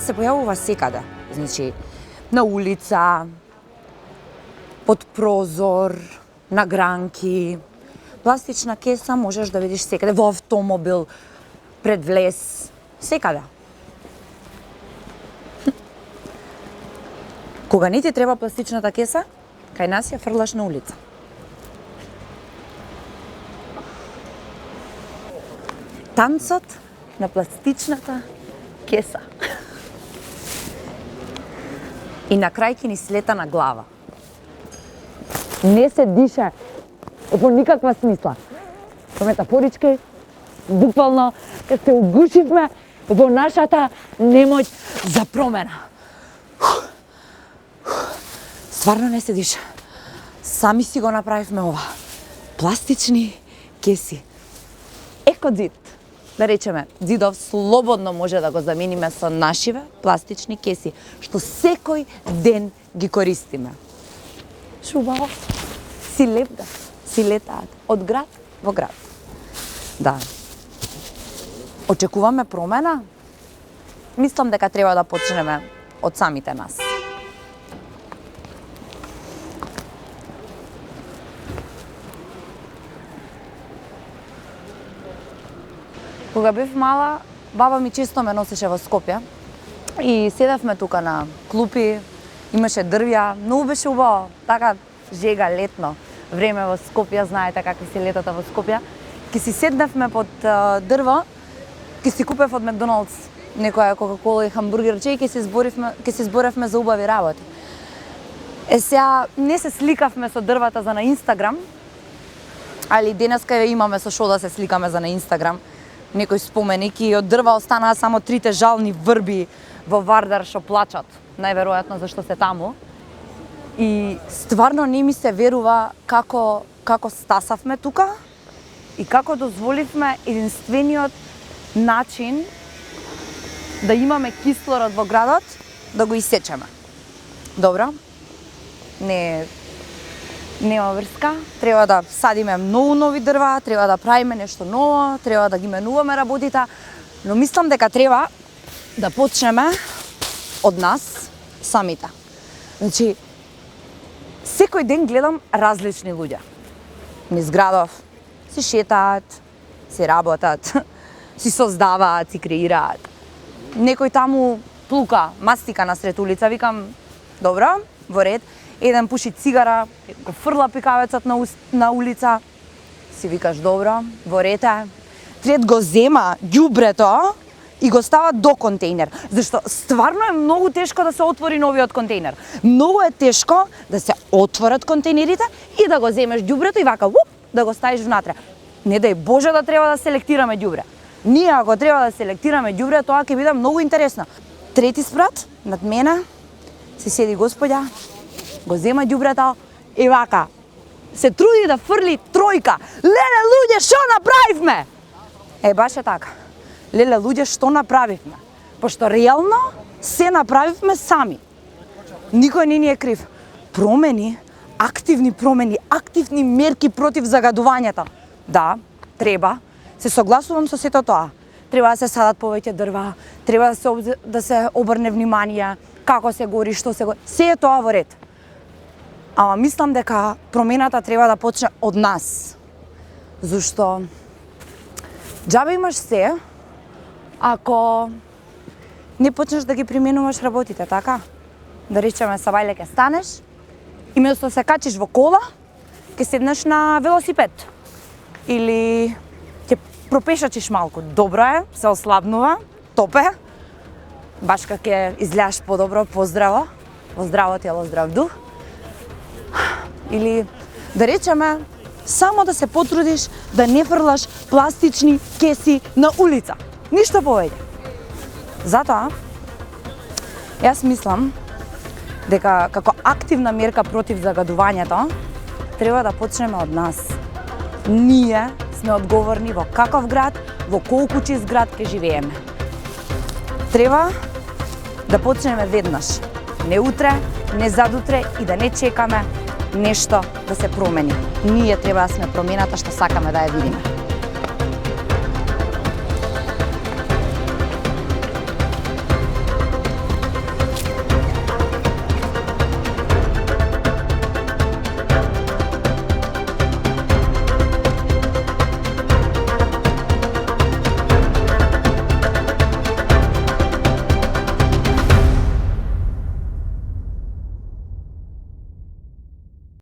се појавува секаде. Значи, на улица, под прозор, на гранки. Пластична кеса можеш да видиш секаде, во автомобил, пред влез, секаде. Кога не ти треба пластичната кеса, кај нас ја фрлаш на улица. Танцот на пластичната кеса. И на крај ќе ни слета на глава. Не се диша во никаква смисла. Со метафорички, буквално, кога се угушивме во нашата немоќ за промена. Стварно не се диша. Сами си го направивме ова. Пластични кеси. Екозид. Да речеме, зидов слободно може да го замениме со нашиве пластични кеси, што секој ден ги користиме. Шубаво. Си лепда, си летаат од град во град. Да. Очекуваме промена? Мислам дека треба да почнеме од самите нас. Кога бев мала, баба ми често ме носеше во Скопје и седевме тука на клупи, имаше дрвја, многу беше убаво, така жега летно време во Скопје, знаете какви се летата во Скопје. Ке си седневме под дрво, ке си купев од Макдоналдс некоја кока-кола и хамбургерче и ке се зборевме за убави работи. Сега не се сликавме со дрвата за на Инстаграм, али денеска имаме со шо да се сликаме за на Инстаграм. Некој споменики од дрва останаа само 3 жални врби во Вардар што плачат, најверојатно зашто се таму. И стварно не ми се верува како стасавме тука и како дозволивме единствениот начин да имаме кислород во градот да го исечеме. Добро? Нема врска, треба да садиме многу нови дрва, треба да правиме нешто ново, треба да ги менуваме работите, но мислам дека треба да почнеме од нас самите. Значи, секој ден гледам различни луѓе. Низ градов си шетаат, си работат, си создаваат, си креираат. Некој таму плука, мастика насред улица, викам, добро, во ред. Еден пуши цигара, го фрла пикавецот на улица, си викаш добро, во ред е. Трет го зема ѓубрето и го става до контейнер. Зашто стварно е многу тешко да се отвори новиот контейнер. Многу е тешко да се отворат контейнерите и да го земеш ѓубрето и вака, да го ставиш внатре. Не дај Боже да треба да селектираме ѓубре. Ние ако треба да селектираме ѓубре, тоа ќе биде многу интересно. Трети спрат, над мене, се седи господја, го зема ѓубрето и вака се труди да фрли тројка. Леле луѓе, што направивме? Баш е така. Леле луѓе, што направивме? Пошто реално се направивме сами. Никој не ни е крив. Промени, активни мерки против загадувањето. Да, треба. Се согласувам со сето тоа. Треба да се садат повеќе дрва, треба да се обрне внимание како се гори, што се гори. Се е тоа во ред. Ама мислам дека промената треба да почне од нас. Зашто џабе имаш се, ако не почнеш да ги применуваш работите, така? Да речеме, сабајле ке станеш и место се качиш во кола, ке седнеш на велосипед. Или ќе пропешачиш малку. Добро е, се ослабнува, топе. Баш ка ќе изгледаш подобро, поздраво, во здраво тело, здрав дух. Или да речеме, само да се потрудиш да не фрлаш пластични кеси на улица. Ништо повеќе. Затоа, јас мислам дека како активна мерка против загадувањето треба да почнеме од нас. Ние сме одговорни во каков град, во колку чист град ќе живееме. Треба да почнеме веднаш. Не утре, не задутре и да не чекаме нешто да се промени. Ние треба да сме промената што сакаме да ја видиме.